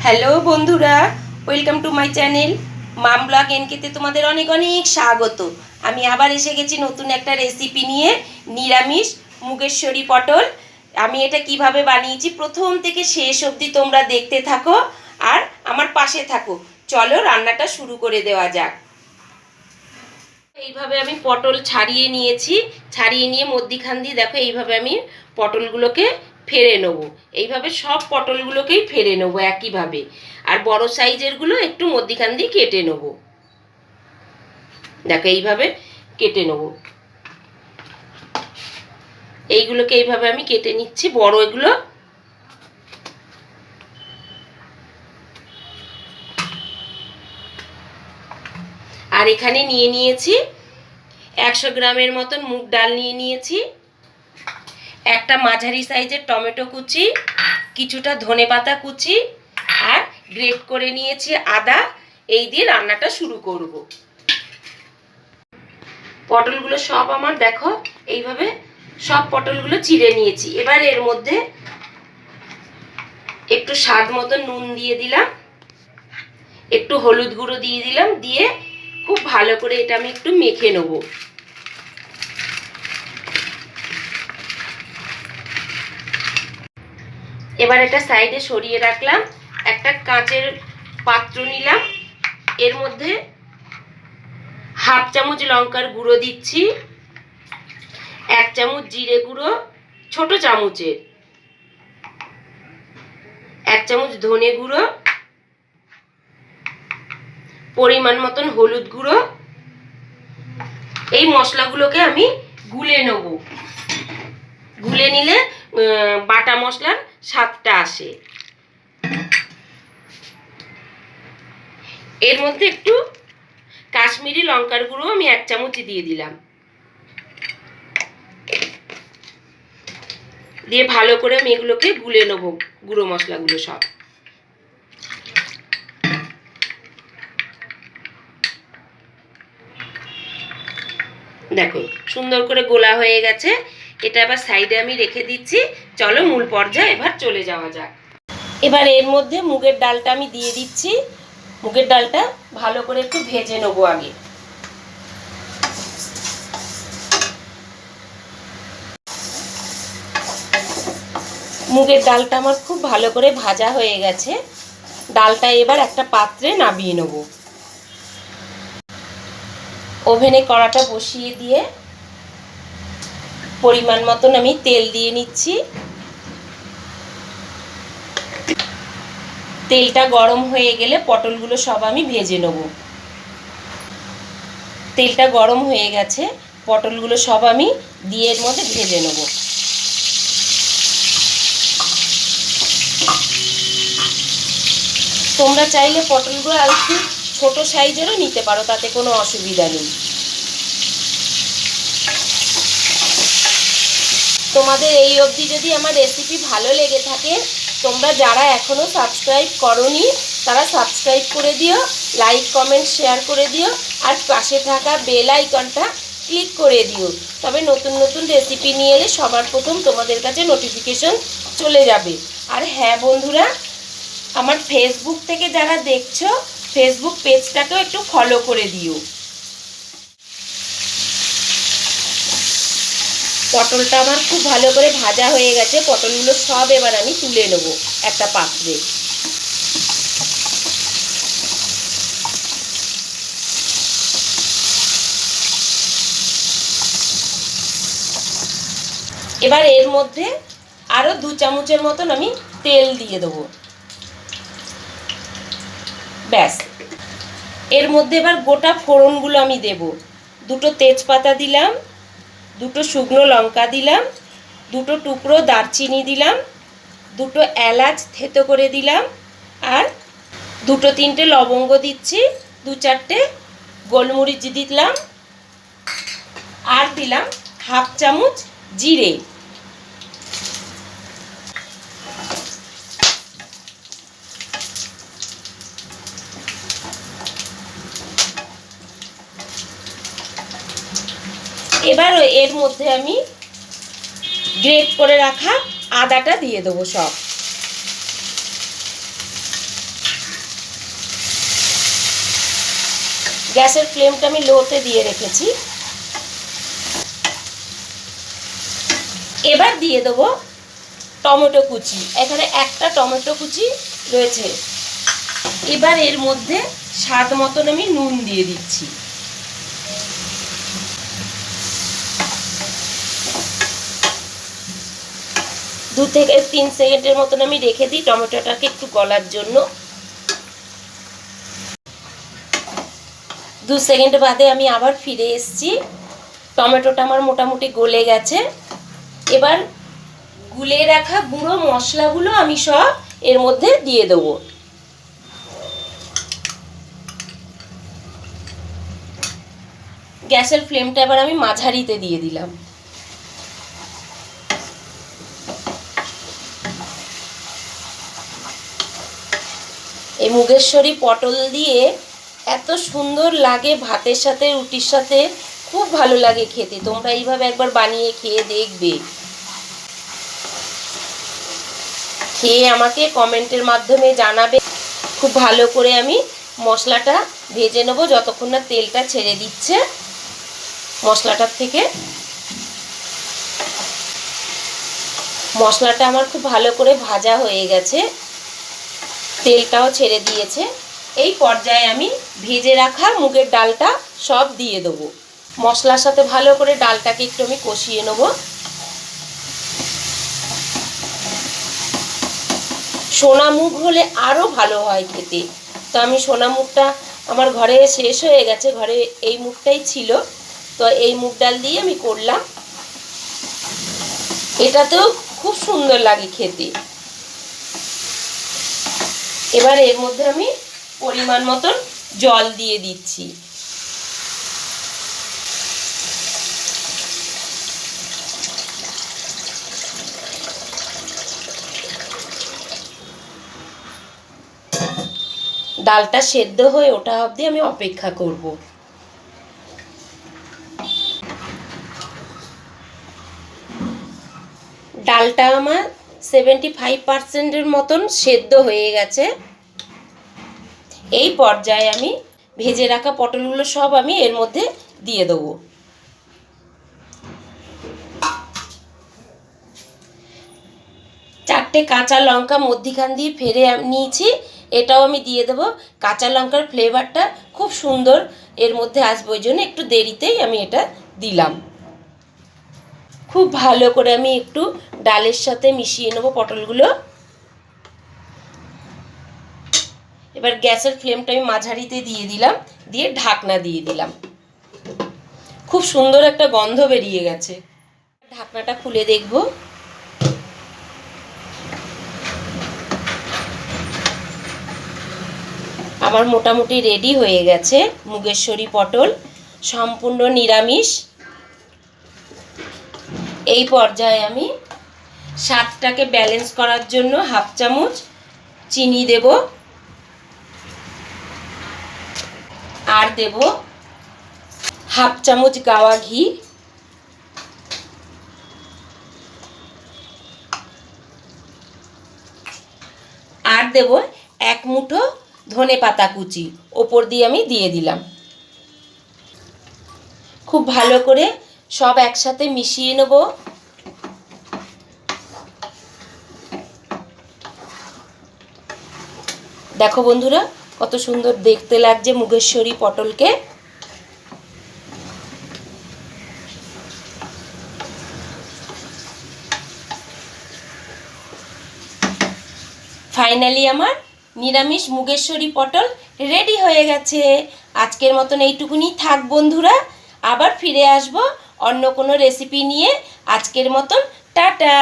Hello বন্ধুরা, welcome to my channel mom blog এনকেতে তোমাদের অনেক অনেক স্বাগত। আমি আবার এসে গেছি নতুন একটা রেসিপি নিয়ে, নিরামিষ মুগেশ্বরী পটল। আমি এটা কিভাবে বানিয়েছি প্রথম থেকে শেষ অবধি তোমরা দেখতে থাকো আর আমার পাশে থাকো। চলো রান্নাটা শুরু করে দেওয়া যাক। এইভাবে আমি পটল ছাড়িয়ে নিয়েছি, ছাড়িয়ে নিয়ে মধ্যিখান দিয়ে দেখো এইভাবে আমি পটলগুলোকে ফেড়ে নেব। এইভাবে সব পটলগুলোকেই ফেড়ে নেব একইভাবে, আর বড় সাইজেরগুলো একটু মধ্যিখান দিয়ে কেটে নেব। দেখো এইভাবে কেটে নেব, এইগুলোকে এইভাবে আমি কেটে নিচ্ছি বড় এগুলো। আর এখানে নিয়ে নিয়েছি 100 গ্রামের মতন মুগ ডাল নিয়ে নিয়েছি, একটা মাঝারি সাইজের টমেটো কুচি, কিছুটা ধনেপাতা কুচি, আর গ্রেট করে নিয়েছি আদা। এই দিয়ে রান্নাটা শুরু করব। পটলগুলো সব আমার দেখো এইভাবে সব পটলগুলো চিড়ে নিয়েছি। এবার এর মধ্যে একটু স্বাদ মতো নুন দিয়ে দিলাম, একটু হলুদ গুঁড়ো দিয়ে দিলাম, দিয়ে খুব ভালো করে এটা আমি একটু মেখে নেব। এবার এটা সাইডে সরিয়ে রাখলাম। একটা কাঁচের পাত্র নিলাম, এর মধ্যে হাফ চামচ লঙ্কার গুঁড়ো দিচ্ছি, 1 চামচ জিরে গুঁড়ো ছোট চামচের, 1 চামচ ধনে গুঁড়ো, পরিমাণ মতন হলুদ গুঁড়ো। এই মশলাগুলোকে আমি গুলে নেব, গুলে নিলে বাটা মশলার স্বাদটা আসে। এর মধ্যে একটু কাশ্মীরি লঙ্কার গুঁড়ো আমি 1 চামচ দিয়ে দিলাম, দিয়ে ভালো করে আমি এগুলোকে গুলে নেব, গুঁড়ো মশলাগুলো সব। দেখো সুন্দর করে গোলা হয়ে গেছে। এটা আবার সাইডে আমি রেখে দিচ্ছি। চলো মূল পর্যায়ে এবার চলে যাওয়া যাক। এবার এর মধ্যে মুগের ডালটা আমি দিয়ে দিচ্ছি। মুগের ডালটা ভালো করে একটু ভেজে নেবো আগে। মুগের ডালটা আমার খুব ভালো করে ভাজা হয়ে গেছে। ডালটা এবার একটা পাত্রে নামিয়ে নেব। ওভেনে কড়াটা বসিয়ে দিয়ে পরিমাণ মতন আমি তেল দিয়ে নিচ্ছি। তেলটা গরম হয়ে গেলে পটলগুলো সব আমি ভেজে নেব। তেলটা গরম হয়ে গেছে, পটলগুলো সব আমি দিয়ে এর মধ্যে ভেজে নেব। তোমরা চাইলে পটলগুলো আর একটু ছোটো সাইজেরও নিতে পারো, তাতে কোনো অসুবিধা নেই। তোমাদের এই অবধি যদি আমার রেসিপি ভালো লেগে থাকে, তোমরা যারা এখনও সাবস্ক্রাইব করোনি তারা সাবস্ক্রাইব করে দিও, লাইক কমেন্ট শেয়ার করে দিও, আর পাশে থাকা বেল আইকনটা ক্লিক করে দিও। তবে নতুন নতুন রেসিপি নিয়ে এলে সবার প্রথম তোমাদের কাছে নোটিফিকেশন চলে যাবে। আর হ্যাঁ বন্ধুরা, আমার ফেসবুক থেকে যারা দেখছো ফেসবুক পেজটাকেও একটু ফলো করে দিও। পটলটা আমার খুব ভালো করে ভাজা হয়ে গেছে। পটলগুলো সব এবার আমি তুলে নেব একটা পাত্রে। এবার এর মধ্যে আরও 2 চামচের মতন আমি তেল দিয়ে দেবো। ব্যাস, এর মধ্যে এবার গোটা ফোড়নগুলো আমি দেব। 2টো তেজপাতা দিলাম, 2টো শুকনো লঙ্কা দিলাম, 2টো টুকরো দারচিনি দিলাম, 2টো এলাচ থেতো করে দিলাম, আর 2-3টে লবঙ্গ দিচ্ছি, 2-4টে গোলমরিচ দিলাম, আর দিলাম হাফ চামচ জিরে। এবার এর মধ্যে আমি গ্রেট করে রাখা আদাটা দিয়ে দেবো সব। গ্যাসের ফ্লেমটা আমি লোতে দিয়ে রেখেছি। এবার দিয়ে দেবো টমেটো কুচি। এখানে একটা টমেটো কুচি রয়েছে। এবার এর মধ্যে স্বাদ মতন আমি নুন দিয়ে দিচ্ছি। দু থেকে 3 সেকেন্ডের মতন আমি রেখে দিই টমেটোটাকে একটু গলার জন্য। 2 সেকেন্ড বাদে আমি আবার ফিরে এসেছি। টমেটোটা আমার মোটামুটি গলে গেছে। এবার গুলে রাখা গুঁড়ো মশলাগুলো আমি সব এর মধ্যে দিয়ে দেবো। গ্যাসের ফ্লেমটা এবার আমি মাঝারিতে দিয়ে দিলাম। এই মুগেশ্বরী পটল দিয়ে এত সুন্দর লাগে ভাতের সাথে, রুটির সাথে, খুব ভালো লাগে খেতে। তোমরা এইভাবে একবার বানিয়ে খেয়ে দেখবে। খেয়ে আমাকে কমেন্টের মাধ্যমে জানাবে। খুব ভালো করে আমি মশলাটা ভেজে নেবো যতক্ষণ না তেলটা ছেড়ে দিচ্ছে মশলাটার থেকে। মশলাটা আমার খুব ভালো করে ভাজা হয়ে গেছে, তেলটাও ছেড়ে দিয়েছে। এই পর্যায়ে আমি ভেজে রাখা মুগের ডালটা সব দিয়ে দেবো। মশলার সাথে ভালো করে ডালটাকে একটু আমি কষিয়ে নেব। সোনা মুগ হলে আরও ভালো হয় খেতে। তো আমি সোনা মুগটা আমার ঘরে শেষ হয়ে গেছে, ঘরে এই মুগটাই ছিল, তো এই মুগ ডাল দিয়ে আমি করলাম। এটাতেও খুব সুন্দর লাগে খেতে। এবার এর মধ্যে আমি পরিমাণ মতন জল দিয়ে দিচ্ছি। ডালটা সেদ্ধ হয়ে ওঠা অবধি আমি অপেক্ষা করব। ডালটা আমার 75% মতন সেদ্ধ হয়ে গেছে। এই পর্যায়ে আমি ভেজে রাখা পটলগুলো সব আমি এর মধ্যে দিয়ে দেবো। চারটে কাঁচা লঙ্কা মধ্যিখান দিয়ে ফেলে নিয়েছি, এটাও আমি দিয়ে দেবো। কাঁচা লঙ্কার ফ্লেভারটা খুব সুন্দর এর মধ্যে আসবে, ওই জন্য একটু দেরিতেই আমি এটা দিলাম। খুব ভালো করে আমি একটু ডালের সাথে মিশিয়ে নেবো পটলগুলো। এবার গ্যাসের ফ্লেমটা আমি মাঝারিতে দিয়ে দিলাম, দিয়ে ঢাকনা দিয়ে দিলাম। খুব সুন্দর একটা গন্ধ বেরিয়ে গেছে। ঢাকনাটা খুলে দেখব। আমার মোটামুটি রেডি হয়ে গেছে মুগেশ্বরী পটল, সম্পূর্ণ নিরামিষ। এই পর্যায়ে আমি স্বাদটাকে ব্যালেন্স করার জন্য 1/2 চামচ চিনি দেব, আর দেব 1/2 চামচ গাওয়া ঘি, আর দেব 1 মুঠো ধনে পাতা কুচি ওপর দিয়ে আমি দিয়ে দিলাম। খুব ভালো করে সব একসাথে মিশিয়ে নেব। দেখো বন্ধুরা কত সুন্দর দেখতে লাগছে মুগেশ্বরী পটলকে। ফাইনালি আমার নিরামিষ মুগেশ্বরী পটল রেডি হয়ে গেছে। আজকের মতন এইটুকুনি থাক বন্ধুরা, আবার ফিরে আসবো অন্য কোনো রেসিপি নিয়ে। আজকের মতন টাটা।